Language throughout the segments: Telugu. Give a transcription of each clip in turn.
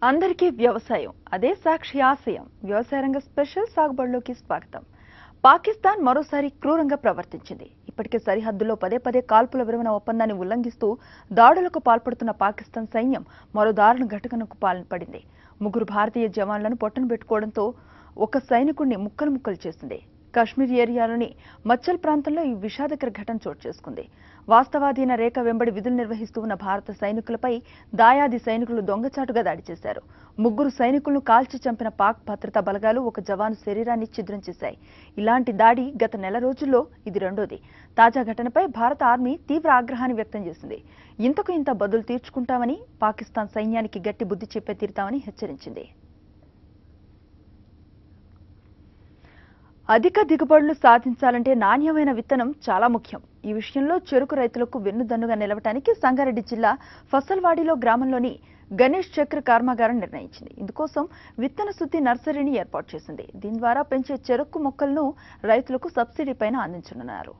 అందరికీ వ్యవసాయం అదే సాక్షి ఆశయం. వ్యవసాయ రంగ స్పెషల్ సాగుబడిలోకి స్వాగతం. పాకిస్తాన్ మరోసారి క్రూరంగా ప్రవర్తించింది. ఇప్పటికే సరిహద్దులో పదే పదే కాల్పుల విరమణ ఒప్పందాన్ని ఉల్లంఘిస్తూ దాడులకు పాల్పడుతున్న పాకిస్తాన్ సైన్యం మరో దారుణ ఘటనకు పాల్పడింది. 3 భారతీయ జవాన్లను పొట్టన పెట్టుకోవడంతో ఒక సైనికుడిని ముక్కలు చేసింది. కాశ్మీర్ ఏరియాలోని మచ్చల్ ప్రాంతంలో ఈ విషాదకర ఘటన చోటు చేసుకుంది. వాస్తవాధీన రేఖ వెంబడి విధులు నిర్వహిస్తూ ఉన్న భారత సైనికులపై దాయాది సైనికులు దొంగచాటుగా దాడి చేశారు. 3 సైనికులను కాల్చి చంపిన పాక్ భద్రతా బలగాలు ఒక జవాను శరీరాన్ని ఛిద్రం చేశాయి. ఇలాంటి దాడి గత నెల రోజుల్లో ఇది రెండోది. తాజా ఘటనపై భారత ఆర్మీ తీవ్ర ఆగ్రహాన్ని వ్యక్తం చేసింది. ఇంతకు ఇంత బదులు తీర్చుకుంటామని, పాకిస్తాన్ సైన్యానికి గట్టి బుద్ధి చెప్పే తీరుతామని హెచ్చరించింది. అధిక దిగుబడులు సాధించాలంటే నాణ్యమైన విత్తనం చాలా ముఖ్యం. ఈ విషయంలో చెరుకు రైతులకు వెన్నుదన్నుగా నిలవటానికి సంగారెడ్డి జిల్లా ఫసల్వాడిలో గ్రామంలోని గణేష్ చక్ర కర్మాగారం నిర్ణయించింది. ఇందుకోసం విత్తన శుద్ధి నర్సరీని ఏర్పాటు చేసింది. దీని ద్వారా పెంచే చెరుకు మొక్కలను రైతులకు సబ్సిడీ పైన అందించనున్నారు.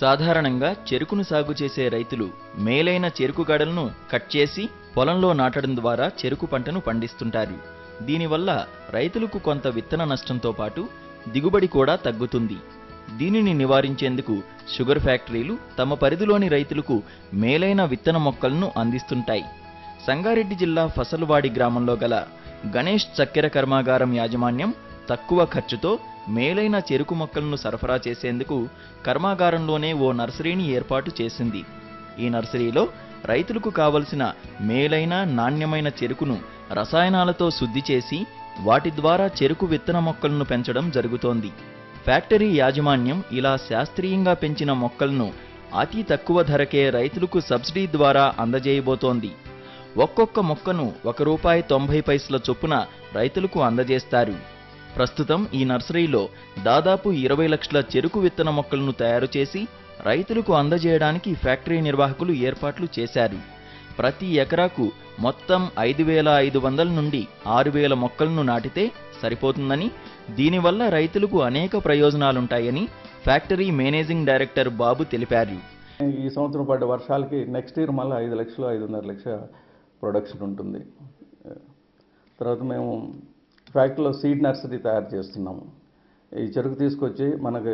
సాధారణంగా చెరుకును సాగు చేసే రైతులు మేలైన చెరుకు గడలను కట్ చేసి పొలంలో నాటడం ద్వారా చెరుకు పంటను పండిస్తుంటారు. దీనివల్ల రైతులకు కొంత విత్తన నష్టంతో పాటు దిగుబడి కూడా తగ్గుతుంది. దీనిని నివారించేందుకు షుగర్ ఫ్యాక్టరీలు తమ పరిధిలోని రైతులకు మేలైన విత్తన మొక్కలను అందిస్తుంటాయి. సంగారెడ్డి జిల్లా ఫసల్వాడి గ్రామంలో గల గణేష్ చక్కెర కర్మాగారం యాజమాన్యం తక్కువ ఖర్చుతో మేలైన చెరుకు మొక్కలను సరఫరా చేసేందుకు కర్మాగారంలోనే ఓ నర్సరీని ఏర్పాటు చేసింది. ఈ నర్సరీలో రైతులకు కావలసిన మేలైన నాణ్యమైన చెరుకును రసాయనాలతో శుద్ధి చేసి వాటి ద్వారా చెరుకు విత్తన మొక్కలను పెంచడం జరుగుతోంది. ఫ్యాక్టరీ యాజమాన్యం ఇలా శాస్త్రీయంగా పెంచిన మొక్కలను అతి తక్కువ ధరకే రైతులకు సబ్సిడీ ద్వారా అందజేయబోతోంది. ఒక్కొక్క మొక్కను ₹1.90 చొప్పున రైతులకు అందజేస్తారు. ప్రస్తుతం ఈ నర్సరీలో దాదాపు 20 లక్షల చెరుకు విత్తన మొక్కలను తయారు చేసి రైతులకు అందజేయడానికి ఫ్యాక్టరీ నిర్వాహకులు ఏర్పాట్లు చేశారు. ప్రతి ఎకరాకు మొత్తం 5,500 నుండి 6,000 మొక్కలను నాటితే సరిపోతుందని, దీనివల్ల రైతులకు అనేక ప్రయోజనాలుంటాయని ఫ్యాక్టరీ మేనేజింగ్ డైరెక్టర్ బాబు తెలిపారు. ఈ సంవత్సరం పడ్డ వర్షాలకి నెక్స్ట్ ఇయర్ మళ్ళీ 5 లక్షలు 5.5 లక్షల ప్రొడక్షన్ ఉంటుంది. తర్వాత మేము ఫ్యాక్టరీలో సీడ్ నర్సరీ తయారు చేస్తున్నాము. ఈ చెరుకు తీసుకొచ్చి మనకు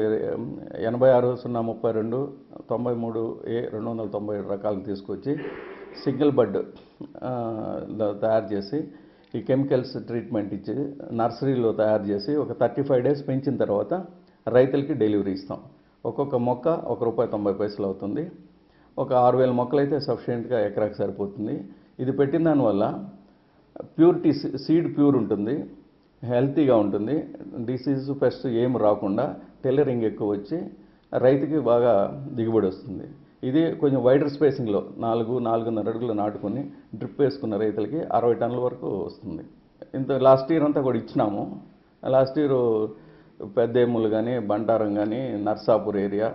86-032 93A 297 రకాలను తీసుకొచ్చి సింగిల్ బడ్ తయారు చేసి ఈ కెమికల్స్ ట్రీట్మెంట్ ఇచ్చి నర్సరీలో తయారు చేసి ఒక 35 డేస్ పెంచిన తర్వాత రైతులకి డెలివరీ ఇస్తాం. ఒక్కొక్క మొక్క ₹1.90 అవుతుంది. ఒక 6,000 మొక్కలు అయితే సఫిషియెంట్గా ఎకరాకి సరిపోతుంది. ఇది పెట్టిన దానివల్ల ప్యూరిటీ సీడ్ ప్యూర్ ఉంటుంది, హెల్తీగా ఉంటుంది, డిసీజ్ పెస్ట్ ఏం రాకుండా టెయిలరింగ్ ఎక్కువ వచ్చి రైతుకి బాగా దిగుబడి వస్తుంది. ఇది కొంచెం వైడర్ స్పేసింగ్లో 4-4.5 అడుగులు నాటుకొని డ్రిప్ వేసుకున్న రైతులకి 60 టన్నుల వరకు వస్తుంది. ఇంత లాస్ట్ ఇయర్ అంతా కూడా ఇచ్చినాము. లాస్ట్ ఇయర్ పెద్దేములు కానీ, బంటారం కానీ, నర్సాపూర్ ఏరియా,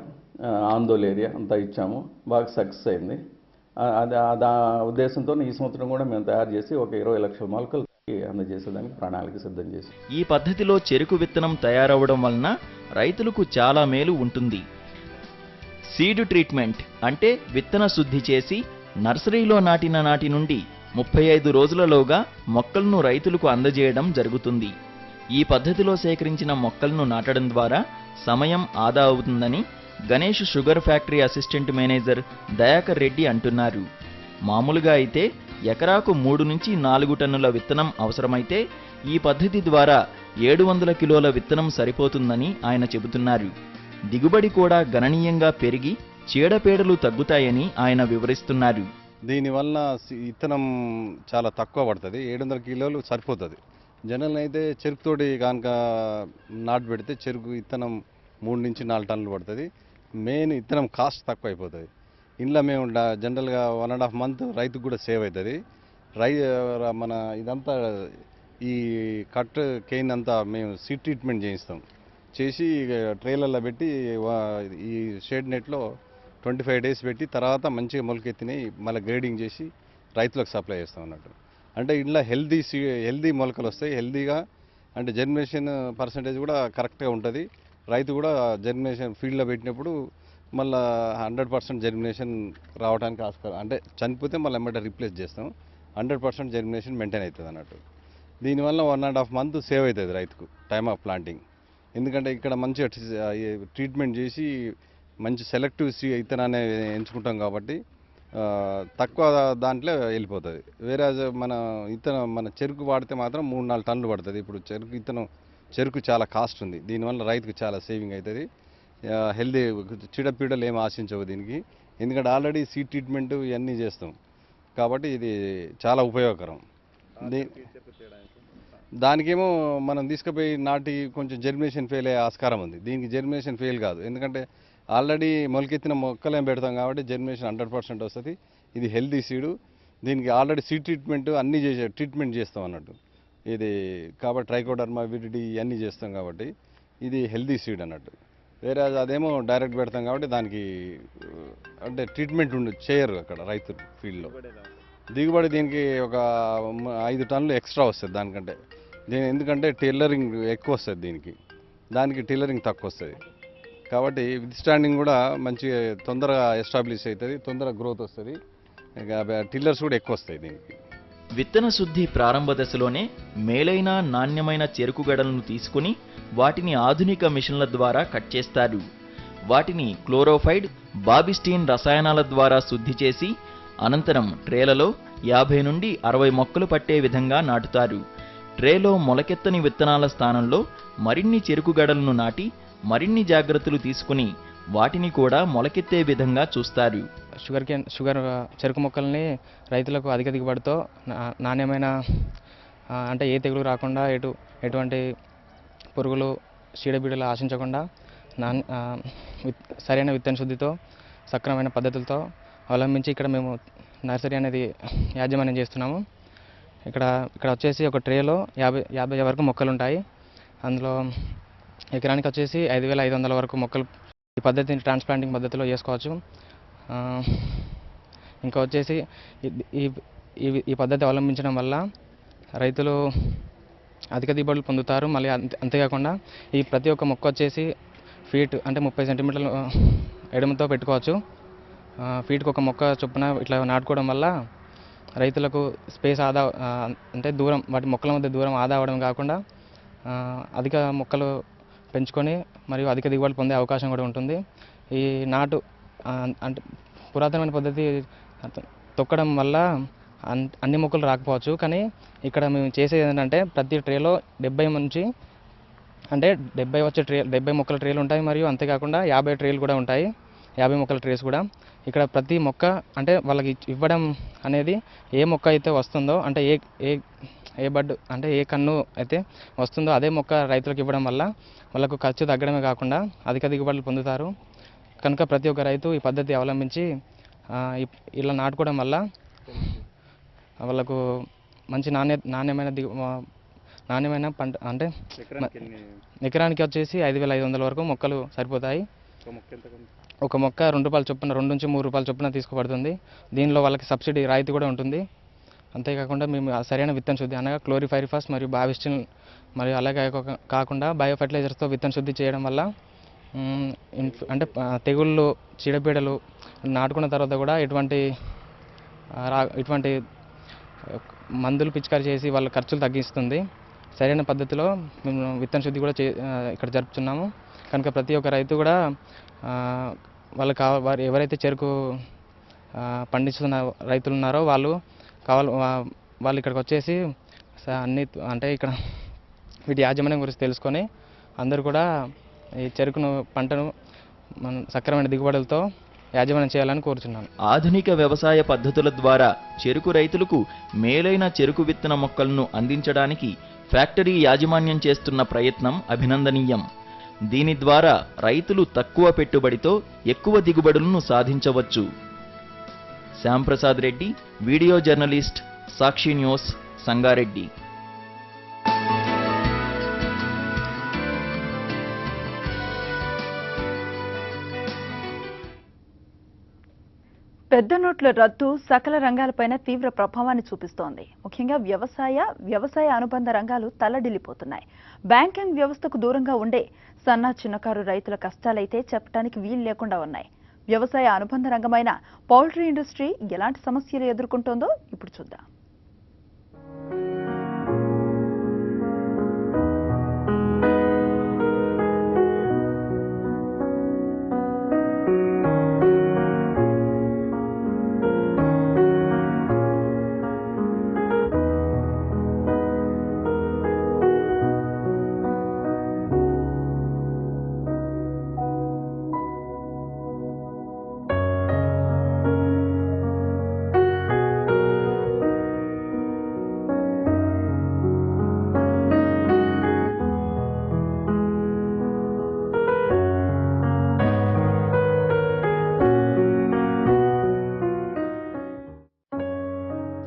ఆందోళ్ ఏరియా అంతా ఇచ్చాము. బాగా సక్సెస్ అయింది. ఆ ఉద్దేశంతో ఈ సంవత్సరం కూడా మేము తయారు చేసి ఒక 20 లక్షల మొలకలు అందజేసేదానికి ప్రణాళిక సిద్ధం చేసి, ఈ పద్ధతిలో చెరుకు విత్తనం తయారవడం వలన రైతులకు చాలా మేలు ఉంటుంది. సీడ్ ట్రీట్మెంట్ అంటే విత్తన శుద్ధి చేసి నర్సరీలో నాటిన నాటి నుండి 35 రోజులలోగా మొక్కలను రైతులకు అందజేయడం జరుగుతుంది. ఈ పద్ధతిలో సేకరించిన మొక్కలను నాటడం ద్వారా సమయం ఆదా అవుతుందని Ganesh sugar factory assistant manager Dayakar Reddy అంటున్నారు. మామూలుగా అయితే ఎకరాకు 3 నుంచి 4 టన్నుల విత్తనం అవసరమైతే ఈ పద్ధతి ద్వారా 700 కిలోల విత్తనం సరిపోతుందని ఆయన చెబుతున్నారు. దిగుబడి కూడా గణనీయంగా పెరిగి చీడపీడలు తగ్గుతాయని ఆయన వివరిస్తున్నారు. దీనివల్ల విత్తనం చాలా తక్కువ పడుతుంది, 700 కిలోలు సరిపోతుంది. జనరల్ అయితే చెరుకుతోటి కనుక నాటు పెడితే చెరుకు విత్తనం 3 నుంచి 4 టన్నులు పడుతుంది. మెయిన్ విత్తనం కాస్ట్ తక్కువ అయిపోతుంది. ఇంట్లో మేము జనరల్గా 1.5 మంత్ రైతుకు కూడా సేవ్ అవుతుంది. మన ఇదంతా ఈ కట్ కేన్ అంతా మేము సీడ్ ట్రీట్మెంట్ చేయిస్తాం. చేసి ట్రేలర్లో పెట్టి ఈ షేడ్ నెట్లో 25 days పెట్టి తర్వాత మంచిగా మొలకెత్తినాయి మళ్ళీ గ్రేడింగ్ చేసి రైతులకు సప్లై చేస్తాం అన్నట్టు. అంటే ఇంట్లో హెల్దీ మొలకలు వస్తాయి, హెల్దీగా అంటే జర్మినేషన్ పర్సంటేజ్ కూడా కరెక్ట్గా ఉంటుంది. రైతు కూడా జర్మినేషన్ ఫీల్డ్లో పెట్టినప్పుడు మళ్ళీ 100% జర్మినేషన్ రావడానికి ఆస్కారం, అంటే చనిపోతే మళ్ళీ ఎమ్మటే రీప్లేస్ చేస్తాం. 100% జర్మినేషన్ మెయింటైన్ అవుతుంది అన్నట్టు. దీనివల్ల 1.5 months సేవ్ అవుతుంది రైతుకు టైమ్ ఆఫ్ ప్లాంటింగ్. ఎందుకంటే ఇక్కడ మంచిగా ట్రీట్మెంట్ చేసి మంచి సెలెక్టివ్ విత్తనాన్ని ఎంచుకుంటాం కాబట్టి తక్కువ దాంట్లో వెళ్ళిపోతుంది. వేరే మన చెరుకు వాడితే మాత్రం 3-4 టన్నులు పడుతుంది. ఇప్పుడు చెరుకు చాలా కాస్ట్ ఉంది, దీనివల్ల రైతుకు చాలా సేవింగ్ అవుతుంది. హెల్దీ చీడపీడలు ఏమి ఆశించవు దీనికి, ఎందుకంటే ఆల్రెడీ సీడ్ ట్రీట్మెంట్ ఇవన్నీ చేస్తాం కాబట్టి ఇది చాలా ఉపయోగకరం. దానికేమో మనం తీసుకుపోయి నాటి కొంచెం జర్మినేషన్ ఫెయిల్ అయ్యే ఆస్కారం ఉంది. దీనికి జర్మినేషన్ ఫెయిల్ కాదు, ఎందుకంటే ఆల్రెడీ మొలకెత్తిన మొక్కలేం పెడతాం కాబట్టి జర్మినేషన్ 100% వస్తుంది. ఇది హెల్దీ సీడు, దీనికి ఆల్రెడీ సీడ్ ట్రీట్మెంట్ అన్నీ ట్రీట్మెంట్ చేస్తాం అన్నట్టు. ఇది కాబట్టి ట్రైకోడర్మా విరిడి ఇవన్నీ చేస్తాం కాబట్టి ఇది హెల్దీ సీడ్ అన్నట్టు. వేరే అదేమో డైరెక్ట్ పెడతాం కాబట్టి దానికి అంటే ట్రీట్మెంట్ చేయరు అక్కడ రైతు ఫీల్డ్లో. దిగుబడి దీనికి ఒక 5 టన్నులు ఎక్స్ట్రా వస్తుంది దానికంటే. ఎందుకంటే టైలరింగ్ ఎక్కువ వస్తుంది, దానికి టైలరింగ్ తక్కువ వస్తుంది కాబట్టి విత్ స్టాండింగ్ కూడా మంచిగా తొందరగా ఎస్టాబ్లిష్ అవుతుంది, తొందరగా గ్రోత్ వస్తుంది. టిల్లర్స్ కూడా ఎక్కువ వస్తాయి దీనికి. విత్తన శుద్ధి ప్రారంభ దశలోనే మేలైన నాణ్యమైన చెరుకు గడలను తీసుకుని వాటిని ఆధునిక మిషన్ల ద్వారా కట్ చేస్తారు. వాటిని క్లోరోఫైడ్, బాబిస్టీన్ రసాయనాల ద్వారా శుద్ధి చేసి అనంతరం ట్రేలలో 50 నుండి 60 మొక్కలు పట్టే విధంగా నాటుతారు. ట్రేలో మొలకెత్తని విత్తనాల స్థానంలో మరిన్ని చెరుకు గడలను నాటి మరిన్ని జాగ్రత్తలు తీసుకుని వాటిని కూడా మొలకెత్తే విధంగా చూస్తారు. షుగర్ చెరుకు మొక్కల్ని రైతులకు అధిక దిగుబడితో నాణ్యమైన అంటే ఏ తెగులు రాకుండా ఎటువంటి పురుగులు చీడపీడలు ఆశించకుండా సరైన విత్తన శుద్ధితో సక్రమమైన పద్ధతులతో అవలంబించి ఇక్కడ మేము నర్సరీ అనేది యాజమాన్యం చేస్తున్నాము. ఇక్కడ వచ్చేసి ఒక ట్రేలో 50 వరకు మొక్కలు ఉంటాయి. అందులో ఎకరానికి వచ్చేసి 5,500 వరకు మొక్కలు ఈ పద్ధతిని ట్రాన్స్ప్లాంటింగ్ పద్ధతిలో చేసుకోవచ్చు. ఇంకా వచ్చేసి ఈ పద్ధతి అవలంబించడం వల్ల రైతులు అధిక దిగుబడులు పొందుతారు. మళ్ళీ అంతేకాకుండా ఈ ప్రతి ఒక్క మొక్క వచ్చేసి ఫీట్ అంటే 30 సెంటీమీటర్ల ఎడమతో పెట్టుకోవచ్చు. ఫీట్కి ఒక మొక్క చొప్పున ఇట్లా నాటుకోవడం వల్ల రైతులకు స్పేస్ అంటే దూరం వాటి మొక్కల మధ్య దూరం ఆదా అవ్వడం కాకుండా అధిక మొక్కలు పెంచుకొని మరియు అధిక దిగుబడి పొందే అవకాశం కూడా ఉంటుంది. ఈ నాటు అంటే పురాతనమైన పద్ధతి తొక్కడం వల్ల అన్ని మొక్కలు రాకపోవచ్చు, కానీ ఇక్కడ మేము చేసేది ఏంటంటే ప్రతి ట్రేలో 70 నుంచి అంటే 70 మొక్కల ట్రేలు ఉంటాయి. మరియు అంతేకాకుండా 50 ట్రేలు కూడా ఉంటాయి, 50 మొక్కల ట్రేస్ కూడా. ఇక్కడ ప్రతి మొక్క అంటే వాళ్ళకి ఇవ్వడం అనేది ఏ మొక్క అయితే వస్తుందో అంటే ఏ బడ్ అంటే ఏ కన్ను అయితే వస్తుందో అదే మొక్క రైతులకు ఇవ్వడం వల్ల వాళ్ళకు ఖర్చు తగ్గడమే కాకుండా అధిక దిగుబడులు పొందుతారు. కనుక ప్రతి ఒక్క రైతు ఈ పద్ధతి అవలంబించి ఇలా నాటుకోవడం వల్ల వాళ్ళకు మంచి నాణ్యమైన పంట అంటే ఎకరానికి వచ్చేసి 5,500 వరకు మొక్కలు సరిపోతాయి. ఒక మొక్క ₹2 చొప్పున 2 నుంచి ₹3 చొప్పున తీసుకోబడుతుంది. దీనిలో వాళ్ళకి సబ్సిడీ రాయితీ కూడా ఉంటుంది. అంతేకాకుండా మేము సరైన విత్తన శుద్ధి అనగా క్లోరిఫైరిఫాస్ మరియు బావిస్టిన్ మరియు అలాగే కాకుండా బయో ఫర్టిలైజర్స్తో విత్తన శుద్ధి చేయడం వల్ల అంటే తెగుళ్ళు చీడపీడలు నాటుకున్న తర్వాత కూడా ఇటువంటి మందులు పిచికారీ చేసి వాళ్ళ ఖర్చులు తగ్గిస్తుంది. సరైన పద్ధతిలో మేము విత్తన శుద్ధి కూడా ఇక్కడ జరుపుతున్నాము. కనుక ప్రతి ఒక్క రైతు కూడా వారు ఎవరైతే చెరుకు పండిస్తున్న రైతులు ఉన్నారో వాళ్ళు ఇక్కడికి వచ్చేసి అన్ని అంటే ఇక్కడ వీటి యాజమాన్యం గురించి తెలుసుకొని అందరూ కూడా ఈ పంటను సక్రమైన దిగుబడులతో యాజమాన్యం చేయాలని కోరుచున్నాను. ఆధునిక వ్యవసాయ పద్ధతుల ద్వారా చెరుకు రైతులకు మేలైన చెరుకు విత్తన మొక్కలను అందించడానికి ఫ్యాక్టరీ యాజమాన్యం చేస్తున్న ప్రయత్నం అభినందనీయం. దీని ద్వారా రైతులు తక్కువ పెట్టుబడితో ఎక్కువ దిగుబడులను సాధించవచ్చు. శ్యాంప్రసాద్ రెడ్డి, వీడియో జర్నలిస్ట్, సాక్షి న్యూస్, సంగారెడ్డి. పెద్ద నోట్ల రద్దు సకల రంగాలపైన తీవ్ర ప్రభావాన్ని చూపిస్తోంది. ముఖ్యంగా వ్యవసాయ అనుబంధ రంగాలు తల్లడిల్లిపోతున్నాయి. బ్యాంకింగ్ వ్యవస్థకు దూరంగా ఉండే సన్న చిన్నకారు రైతుల కష్టాలైతే చెప్పడానికి వీలు లేకుండా ఉన్నాయి. వ్యవసాయ అనుబంధ రంగమైన పౌల్ట్రీ ఇండస్ట్రీ ఎలాంటి సమస్యలు ఎదుర్కొంటోందో ఇప్పుడు చూద్దాం.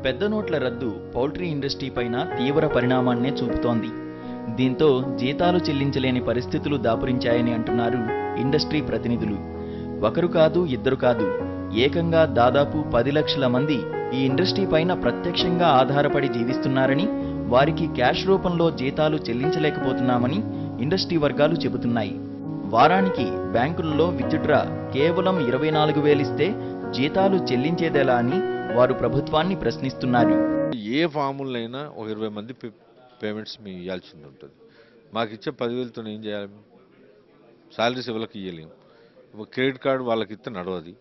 పెద్ద నోట్ల రద్దు పౌల్ట్రీ ఇండస్ట్రీ పైన తీవ్ర పరిణామాన్నే చూపుతోంది. దీంతో జీతాలు చెల్లించలేని పరిస్థితులు దాపురించాయని అంటున్నారు ఇండస్ట్రీ ప్రతినిధులు. ఒకరు కాదు ఇద్దరు కాదు, ఏకంగా దాదాపు 10 లక్షల మంది ఈ ఇండస్ట్రీ పైన ప్రత్యక్షంగా ఆధారపడి జీవిస్తున్నారని, వారికి క్యాష్ రూపంలో జీతాలు చెల్లించలేకపోతున్నామని ఇండస్ట్రీ వర్గాలు చెబుతున్నాయి. వారానికి బ్యాంకుల్లో విత్డ్రా కేవలం 24,000 ఇస్తే జీతాలు చెల్లించేదెలా అని వారు ప్రభుత్వాన్ని ప్రశ్నిస్తున్నారు. ఏ ఫాములైనా ఒక 20 మంది పేమెంట్స్ మేము ఇవ్వాల్సింది ఉంటుంది. మాకు ఇచ్చే 10,000తో ఏం చేయాలి? శాలరీస్ ఎవరికి ఇవ్వలేము. క్రెడిట్ కార్డు వాళ్ళకి ఇస్తే నడవది.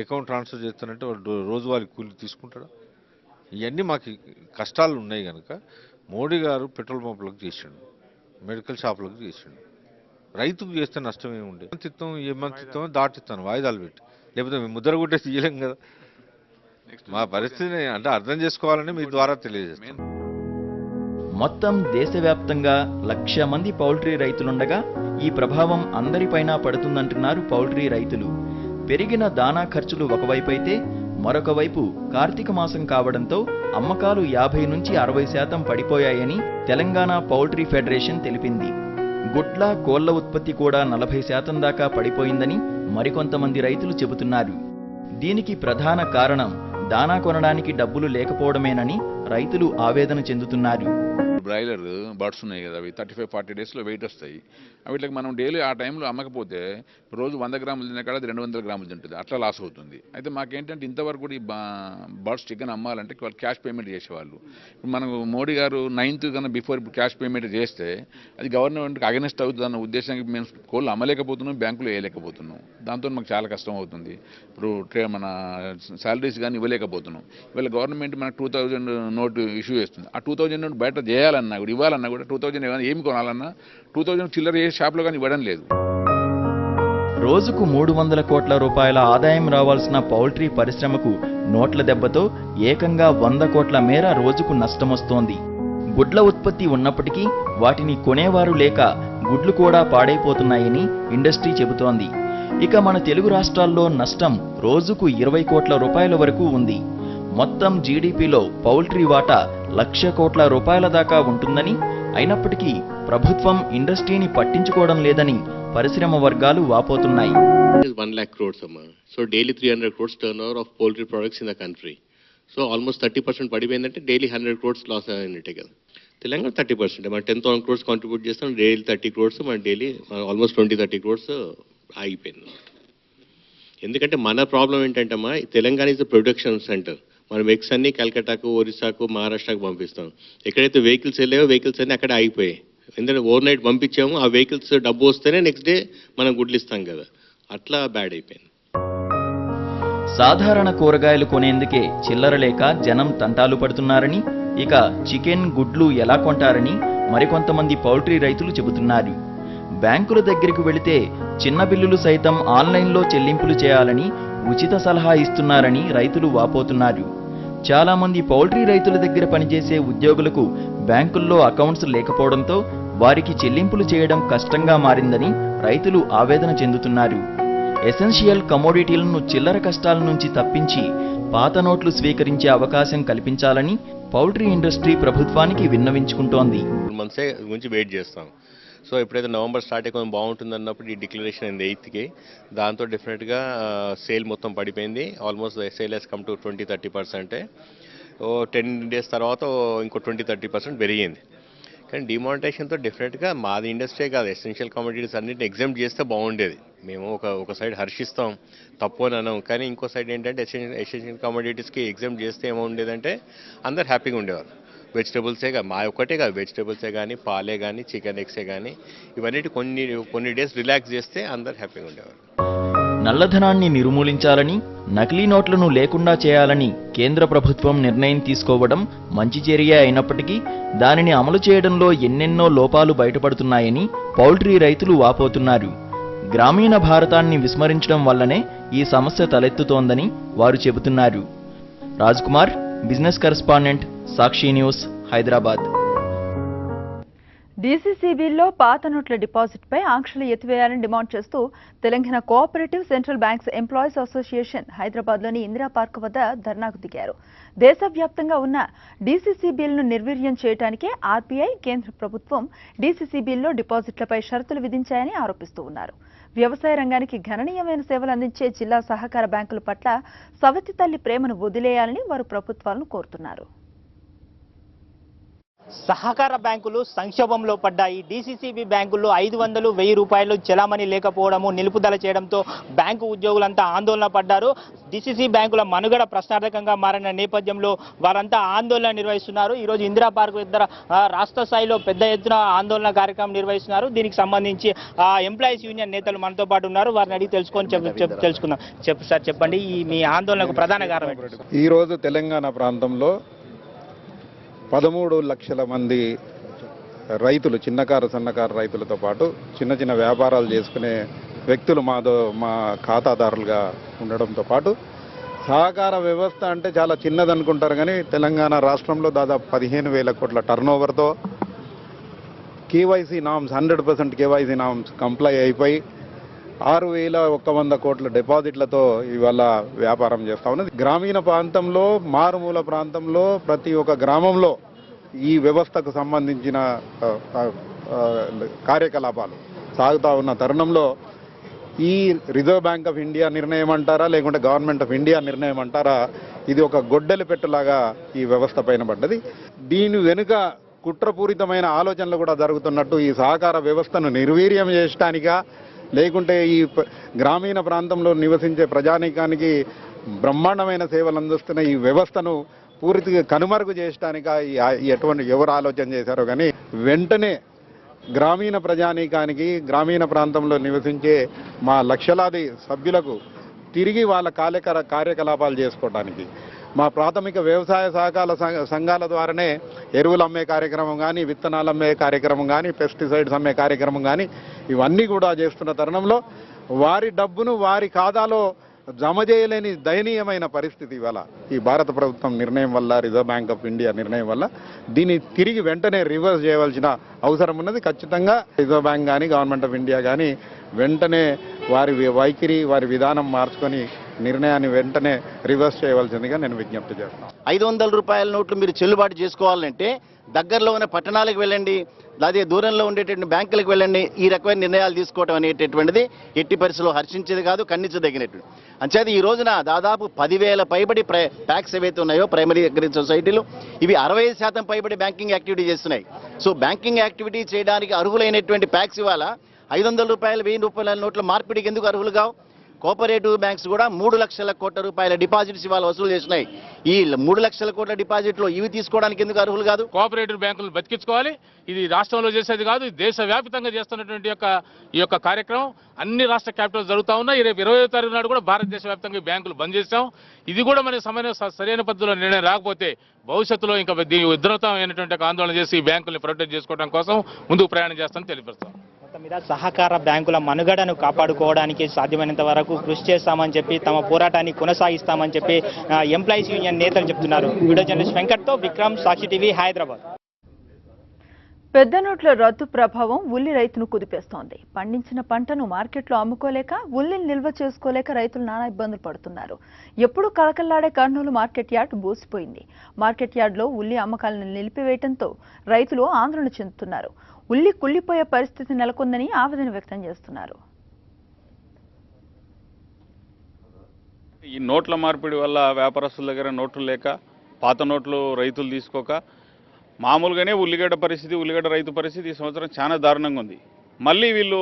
అకౌంట్ ట్రాన్స్ఫర్ చేస్తానంటే వాళ్ళు రోజువారీ కూలి తీసుకుంటారా? ఇవన్నీ మాకు కష్టాలు ఉన్నాయి కనుక మోడీ గారు పెట్రోల్ పంపులకు చేసిండు, మెడికల్ షాపులకు చేసిండు. రైతుకు చేస్తే నష్టం ఏముండే? ఏ మంత్ ఇస్తామో దాటిస్తాను వాయిదాలు పెట్టి, లేకపోతే మేము ముద్ర కొట్టేసి ఇవ్వలేం కదా. మా పరిస్థితిని అంటే అర్థం చేసుకోవాలని మీ ద్వారా తెలియజేస్తాం. మొత్తం దేశవ్యాప్తంగా 1,00,000 మంది పౌల్ట్రీ రైతులుండగా ఈ ప్రభావం అందరిపైన పడుతుందంటున్నారు పౌల్ట్రీ రైతులు. పెరిగిన దానా ఖర్చులు ఒకవైపైతే మరొక వైపు కార్తీక మాసం కావడంతో అమ్మకాలు 50 నుంచి 60% పడిపోయాయని తెలంగాణ పౌల్ట్రీ ఫెడరేషన్ తెలిపింది. గుడ్ల కోళ్ల ఉత్పత్తి కూడా 40% దాకా పడిపోయిందని మరికొంతమంది రైతులు చెబుతున్నారు. దీనికి ప్రధాన కారణం దానా కొనడానికి డబ్బులు లేకపోవడమేనని రైతులు ఆవేదన చెందుతున్నారు. బ్రాయిలర్ బర్డ్స్ ఉన్నాయి కదా, అవి 35-40 డేస్లో వెయిట్ వస్తాయి. వీటికి మనం డైలీ ఆ టైంలో అమ్మకపోతే రోజు 100 గ్రాములు తినే కాడ 200 గ్రాములు తింటుంది, అట్లా లాస్ అవుతుంది. అయితే మాకేంటంటే ఇంతవరకు కూడా ఈ బర్డ్స్ చికెన్ అమ్మాలంటే వాళ్ళు క్యాష్ పేమెంట్ చేసేవాళ్ళు. ఇప్పుడు మనకు మోడీ గారు 9th కన్నా బిఫోర్ ఇప్పుడు క్యాష్ పేమెంట్ చేస్తే అది గవర్నమెంట్కి అగెనెస్ట్ అవుతుంది అన్న ఉద్దేశానికి మేము కోళ్ళు అమ్మలేకపోతున్నాం, బ్యాంకులో వేయలేకపోతున్నాం. దాంతో మాకు చాలా కష్టం అవుతుంది. ఇప్పుడు మన శాలరీస్ కానీ ఇవ్వలేకపోతున్నాం. ఇవాళ గవర్నమెంట్ మనకు 2000 నోటు ఇష్యూ చేస్తుంది. ఆ 2000 నోటు బయట చేయాలన్నా కూడా ఇవ్వాలన్నా కూడా 2000 ఏమి కొనాలన్నా 2000 చిల్లర ఏ షాప్లో కానీ ఇవ్వడం లేదు. రోజుకు 300 కోట్ల రూపాయల ఆదాయం రావాల్సిన పౌల్ట్రీ పరిశ్రమకు నోట్ల దెబ్బతో ఏకంగా 100 కోట్ల మేర రోజుకు నష్టమొస్తోంది. గుడ్ల ఉత్పత్తి ఉన్నప్పటికీ వాటిని కొనేవారు లేక గుడ్లు కూడా పాడైపోతున్నాయని ఇండస్ట్రీ చెబుతోంది. ఇక మన తెలుగు రాష్ట్రాల్లో నష్టం రోజుకు 20 కోట్ల రూపాయల వరకు ఉంది. మొత్తం జీడీపీలో పౌల్ట్రీ వాటా 1,00,000 కోట్ల రూపాయల దాకా ఉంటుందని, అయినప్పటికీ ప్రభుత్వం ఇండస్ట్రీని పట్టించుకోవడం లేదని పరిశ్రమ వర్గాలు వాపోతున్నాయి. 1 lakh crores so daily 300 crores turnover of poultry products in the country. So almost 30% పడిపోయిందంటే డైలీ 100 crores లాస్ అయినట్టే కదా. తెలంగాణ 30% మన 10,000 crores కాంట్రిబ్యూట్ చేస్తాం, డైలీ 30 crores మన డైలీ ఆల్మోస్ట్ 20-30 crores ఆగిపోయింది. ఎందుకంటే మన ప్రాబ్లం ఏంటంటే అమ్మా, Telangana is the production centre. మనం ఎగ్స్ అన్ని కలకట్టాకు, ఒరిస్సాకు, మహారాష్ట్రకు పంపిస్తాం. ఎక్కడైతే వెహికల్స్ వెళ్ళాయో వెహికల్స్ అన్ని అక్కడే ఆగిపోయాయి. ఎందుకంటే ఓవర్ నైట్ పంపించాము, ఆ వెహికల్స్ డబ్బు వస్తేనే నెక్స్ట్ డే మనం గుడ్లు ఇస్తాం కదా, అట్లా బ్యాడ్ అయిపోయింది. సాధారణ కూరగాయలు కొనేందుకే చిల్లర లేక జనం తంటాలు పడుతున్నారని, ఇక చికెన్ గుడ్లు ఎలా కొంటారని మరికొంతమంది పౌల్ట్రీ రైతులు చెబుతున్నారు. బ్యాంకుల దగ్గరికి వెళితే చిన్న బిల్లులు సైతం ఆన్లైన్లో చెల్లింపులు చేయాలని ఉచిత సలహా ఇస్తున్నారని రైతులు వాపోతున్నారు. చాలా మంది పౌల్ట్రీ రైతుల దగ్గర పనిచేసే ఉద్యోగులకు బ్యాంకుల్లో అకౌంట్స్ లేకపోవడంతో వారికి చెల్లింపులు చేయడం కష్టంగా మారిందని రైతులు ఆవేదన చెందుతున్నారు. ఎసెన్షియల్ కమోడిటీలను చిల్లర కష్టాల నుంచి తప్పించి పాత నోట్లు స్వీకరించే అవకాశం కల్పించాలని పౌల్ట్రీ ఇండస్ట్రీ ప్రభుత్వానికి విన్నవించుకుంటోంది. మంత్సే గురించి వెయిట్ చేస్తాం. సో ఎప్పుడైతే నవంబర్ స్టార్ట్ అయ్యి కొంచెం బాగుంటుంది అన్నప్పుడు ఈ డిక్లరేషన్ అయింది 8కి. దాంతో డెఫినెట్గా సేల్ మొత్తం పడిపోయింది. Almost sale has come to 20-30%. 10 days తర్వాత ఇంకో 20-30% పెరిగింది. కానీ డిమానిటైజేషన్తో డెఫినెట్గా మాది ఇండస్ట్రీ కాదు, ఎసెన్షియల్ కమోడిటీస్ అన్నింటిని ఎగ్జామ్ట్ చేస్తే బాగుండేది. మేము ఒక సైడ్ హర్షిస్తాం, తప్పు అని అన్నాం. కానీ ఇంకో సైడ్ ఏంటంటే ఎసెన్షియల్ కమోడిటీస్కి ఎగ్జామ్ట్ చేస్తే ఏముండేదంటే అందరు హ్యాపీగా ఉండేవారు. వెజిటబుల్సే కాదు, మా ఒక్కటే కాదు, వెజిటబుల్సే కానీ, పాలే కానీ, చికెన్ ఎగ్సే కానీ, ఇవన్నిటి కొన్ని డేస్ రిలాక్స్ చేస్తే అందరు హ్యాపీగా ఉండేవారు. నల్లధనాన్ని నిర్మూలించాలని, నకిలీ నోట్లను లేకుండా చేయాలని కేంద్ర ప్రభుత్వం నిర్ణయం తీసుకోవడం మంచి చర్య అయినప్పటికీ దానిని అమలు చేయడంలో ఎన్నెన్నో లోపాలు బయటపడుతున్నాయని పౌల్ట్రీ రైతులు వాపోతున్నారు. గ్రామీణ భారతాన్ని విస్మరించడం వల్లనే ఈ సమస్య తలెత్తుతోందని వారు చెబుతున్నారు. రాజ్కుమార్, బిజినెస్ కరెస్పాండెంట్, సాక్షి న్యూస్, హైదరాబాద్. డీసీసీబీల్లో పాత నోట్ల డిపాజిట్పై ఆంక్షలు ఎత్తివేయాలని డిమాండ్ చేస్తూ Telangana cooperative central banks employees association హైదరాబాద్లోని ఇందిరా పార్క్ వద్ద ధర్నాకు దిగారు. దేశవ్యాప్తంగా ఉన్న డీసీసీబీలను నిర్వీర్యం చేయడానికే ఆర్బీఐ, కేంద్ర ప్రభుత్వం డీసీసీబీల్లో డిపాజిట్లపై షరతులు విధించాయని ఆరోపిస్తూ ఉన్నారు. వ్యవసాయ రంగానికి గణనీయమైన సేవలు అందించే జిల్లా సహకార బ్యాంకుల పట్ల సవతి తల్లి ప్రేమను వదిలేయాలని వారు ప్రభుత్వాలను కోరుతున్నారు. సహకార బ్యాంకులు సంక్షోభంలో పడ్డాయి. డీసీసీబీ బ్యాంకుల్లో 500-1000 రూపాయలు చెలామణి లేకపోవడము, నిలుపుదల చేయడంతో బ్యాంకు ఉద్యోగులంతా ఆందోళన పడ్డారు. డీసీసీ బ్యాంకుల మనుగడ ప్రశ్నార్థకంగా మారిన నేపథ్యంలో వారంతా ఆందోళన నిర్వహిస్తున్నారు. ఈరోజు ఇందిరా పార్క్ దగ్గర రాష్ట్ర స్థాయిలో పెద్ద ఎత్తున ఆందోళన కార్యక్రమం నిర్వహిస్తున్నారు. దీనికి సంబంధించి ఎంప్లాయీస్ యూనియన్ నేతలు మనతో పాటు ఉన్నారు. వారిని అడిగి తెలుసుకుందాం. సార్ చెప్పండి, మీ ఆందోళనకు ప్రధాన కారణం? ఈరోజు తెలంగాణ ప్రాంతంలో 13 లక్షల మంది రైతులు, చిన్నకారు సన్నకారు రైతులతో పాటు చిన్న చిన్న వ్యాపారాలు చేసుకునే వ్యక్తులు మా ఖాతాదారులుగా ఉండడంతో పాటు సహకార వ్యవస్థ అంటే చాలా చిన్నదనుకుంటారు. కానీ తెలంగాణ రాష్ట్రంలో దాదాపు 15,000 కోట్ల టర్నోవర్తో KYC norms 100% KYC norms comply అయిపోయి 6,100 కోట్ల డిపాజిట్లతో ఇవాళ వ్యాపారం చేస్తా ఉన్నది. గ్రామీణ ప్రాంతంలో, మారుమూల ప్రాంతంలో ప్రతి ఒక్క గ్రామంలో ఈ వ్యవస్థకు సంబంధించిన కార్యకలాపాలు సాగుతూ ఉన్న తరుణంలో ఈ రిజర్వ్ బ్యాంక్ ఆఫ్ ఇండియా నిర్ణయం అంటారా, లేకుంటే గవర్నమెంట్ ఆఫ్ ఇండియా నిర్ణయం అంటారా, ఇది ఒక గొడ్డలి పెట్టులాగా ఈ వ్యవస్థ పైన పడ్డది. దీని వెనుక కుట్రపూరితమైన ఆలోచనలు కూడా జరుగుతున్నట్టు ఈ సహకార వ్యవస్థను నిర్వీర్యం చేయడానికా, లేకుంటే ఈ గ్రామీణ ప్రాంతంలో నివసించే ప్రజానీకానికి బ్రహ్మాండమైన సేవలు అందిస్తున్న ఈ వ్యవస్థను పూర్తిగా కనుమరుగు చేయడానిక ఎవరు ఆలోచన చేశారో కానీ వెంటనే గ్రామీణ ప్రజానీకానికి, గ్రామీణ ప్రాంతంలో నివసించే మా లక్షలాది సభ్యులకు తిరిగి వాళ్ళ కార్యకలాపాలు చేసుకోవడానికి మా ప్రాథమిక వ్యవసాయ సహకార సంఘాల ద్వారానే ఎరువులు అమ్మే కార్యక్రమం కానీ, విత్తనాలు అమ్మే కార్యక్రమం కానీ, పెస్టిసైడ్స్ అమ్మే కార్యక్రమం కానీ ఇవన్నీ కూడా చేస్తున్న తరుణంలో వారి డబ్బును వారి ఖాతాలో జమ చేయలేని దయనీయమైన పరిస్థితి ఇవాళ ఈ భారత ప్రభుత్వం నిర్ణయం వల్ల, రిజర్వ్ బ్యాంక్ ఆఫ్ ఇండియా నిర్ణయం వల్ల దీన్ని తిరిగి వెంటనే రివర్స్ చేయవలసిన అవసరం ఉన్నది. ఖచ్చితంగా రిజర్వ్ బ్యాంక్ కానీ, గవర్నమెంట్ ఆఫ్ ఇండియా కానీ వెంటనే వారి వైఖరి, వారి విధానం మార్చుకొని నిర్ణయాన్ని వెంటనే రివర్స్ చేయవలసిందిగా నేను విజ్ఞప్తి చేస్తాను. 500 రూపాయల నోట్లు మీరు చెల్లుబాటు చేసుకోవాలంటే దగ్గరలో ఉన్న పట్టణాలకు వెళ్ళండి, అదే దూరంలో ఉండేటువంటి బ్యాంకులకు వెళ్ళండి. ఈ రకమైన నిర్ణయాలు తీసుకోవడం అనేటటువంటిది ఎట్టి పరిస్థితుల్లో హర్షించేది కాదు, ఖండించదగినటువంటి. అంచేది ఈ రోజున దాదాపు 10,000 పైబడి ప్యాక్స్ ఏవైతే ఉన్నాయో ప్రైమరీ అగ్రికల్చర్ సొసైటీలు, ఇవి 60% పైబడి బ్యాంకింగ్ యాక్టివిటీ చేస్తున్నాయి. సో బ్యాంకింగ్ యాక్టివిటీ చేయడానికి అర్హులైనటువంటి ప్యాక్స్ ఇవాళ 500 రూపాయలు, 1000 రూపాయల నోట్ల మార్పిడికి ఎందుకు అర్హులు కావు? కోఆపరేటివ్ బ్యాంక్స్ కూడా 3 లక్షల కోట్ల రూపాయల డిపాజిట్స్ ఇవాళ వసూలు చేసినాయి. ఈ 3 లక్షల కోట్ల డిపాజిట్లు ఇవి తీసుకోవడానికి ఎందుకు అర్హులు కాదు? కోఆపరేటివ్ బ్యాంకులు బతికించుకోవాలి. ఇది రాష్ట్రంలో చేసేది కాదు, దేశవ్యాప్తంగా చేస్తున్నటువంటి ఈ యొక్క కార్యక్రమం అన్ని రాష్ట్ర క్యాపిటల్ జరుగుతూ ఉన్నాయి. రేపు 20వ తారీఖు నాడు కూడా భారతదేశ వ్యాప్తంగా బ్యాంకులు బంద్ చేస్తాం. ఇది కూడా మన సరైన పద్ధతిలో నిర్ణయం రాకపోతే భవిష్యత్తులో ఇంకా దీని ఉధృతమైనటువంటి ఆందోళన చేసి ఈ బ్యాంకుల్ని ప్రొటెక్ట్ చేసుకోవడం కోసం ముందుకు ప్రయాణం చేస్తామని తెలియపరుస్తాం. మీద సహకార బ్యాంకుల మనుగడను కాపాడుకోవడానికి సాధ్యమైనంత వరకు కృషి చేస్తామని చెప్పి, తమ పోరాటాన్ని కొనసాగిస్తామని చెప్పి ఎంప్లాయీస్ యూనియన్ నేతలు చెప్తున్నారు. వీడియో జర్నలిస్ట్ వెంకట్తో విక్రమ్, సాక్షి టీవీ, హైదరాబాద్. పెద్ద నోట్ల రద్దు ప్రభావం ఉల్లి రైతును కుదిపేస్తోంది. పండించిన పంటను మార్కెట్లో అమ్ముకోలేక, ఉల్లిని నిల్వ చేసుకోలేక రైతులు నానా ఇబ్బందులు పడుతున్నారు. ఎప్పుడు కలకల్లాడే కర్నూలు మార్కెట్ యార్డ్ బోసిపోయింది. మార్కెట్ యార్డ్లో ఉల్లి అమ్మకాలను నిలిపివేయడంతో రైతులు ఆందోళన చెందుతున్నారు. ఉల్లి కుళ్లిపోయే పరిస్థితి నెలకొందని ఆవేదన వ్యక్తం చేస్తున్నారు. ఈ నోట్ల మార్పిడి వల్ల వ్యాపారస్తుల దగ్గర నోట్లు లేక, పాత నోట్లు రైతులు తీసుకోక, మామూలుగానే ఉల్లిగడ్డ రైతు పరిస్థితి ఈ సంవత్సరం చాలా దారుణంగా ఉంది. మళ్ళీ వీళ్ళు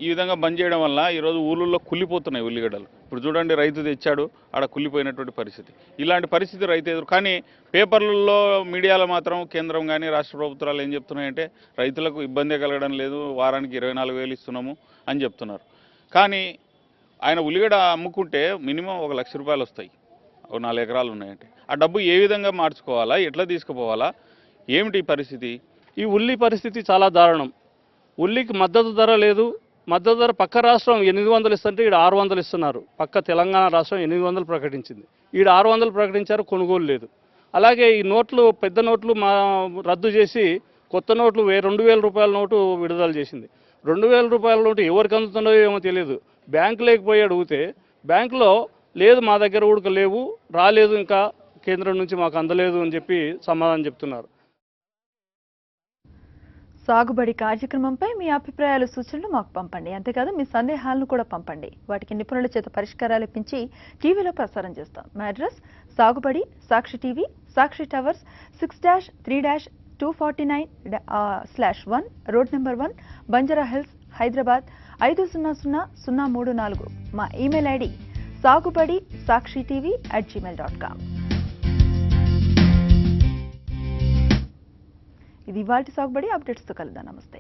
ఈ విధంగా బంద్ చేయడం వల్ల ఈరోజు ఊళ్ళల్లో కుళ్ళిపోతున్నాయి ఉల్లిగడ్డలు. ఇప్పుడు చూడండి, రైతు తెచ్చాడు, ఆడ కుళ్ళిపోయినటువంటి పరిస్థితి. ఇలాంటి పరిస్థితి రైతు ఎదురు. కానీ పేపర్లలో, మీడియాలో మాత్రం కేంద్రం కానీ రాష్ట్ర ప్రభుత్వాలు ఏం చెప్తున్నాయంటే రైతులకు ఇబ్బంది కలగడం లేదు, వారానికి 24,000 ఇస్తున్నాము అని చెప్తున్నారు. కానీ ఆయన ఉల్లిగడ్డ అమ్ముకుంటే మినిమం 1,00,000 రూపాయలు వస్తాయి. 4 ఎకరాలు ఉన్నాయంటే ఆ డబ్బు ఏ విధంగా మార్చుకోవాలా, ఎట్లా తీసుకుపోవాలా, ఏమిటి పరిస్థితి? ఈ ఉల్లి పరిస్థితి చాలా దారుణం. ఉల్లికి మద్దతు ధర లేదు. మద్దతు ధర పక్క రాష్ట్రం 800 ఇస్తుంటే ఈడ 600 ఇస్తున్నారు. పక్క తెలంగాణ రాష్ట్రం 800 ప్రకటించింది, ఈడ 600 ప్రకటించారు, కొనుగోలు లేదు. అలాగే ఈ నోట్లు, పెద్ద నోట్లు రద్దు చేసి కొత్త నోట్లు 2,000 రూపాయల నోటు విడుదల చేసింది. 2,000 రూపాయల నోటు ఎవరికి అందుతుందో ఏమో తెలియదు. బ్యాంకులోకి పోయి అడిగితే బ్యాంకులో లేదు, మా దగ్గర కూడా లేవు, రాలేదు, ఇంకా కేంద్రం నుంచి మాకు అందలేదు అని చెప్పి సమాధానం చెప్తున్నారు. సాగుబడి కార్యక్రమంపై మీ అభిప్రాయాలు, సూచనలు మాకు పంపండి. అంతేకాదు మీ సందేహాలను కూడా పంపండి. వాటికి నిపుణుల చేత పరిష్కారాలు ఇప్పించి టీవీలో ప్రసారం చేస్తాం. మా address Sagubadi, Sakshi TV, Sakshi towers, 6-249/1 road number 1, Banjara Hills, Hyderabad 500034. మా ఈమెయిల్ ఐడి sagubadi.sakshiTV@gmail.com. ఇది ఇవాల్టి సాగుబడి అప్డేట్స్తో కలుద్దాం. నమస్తే.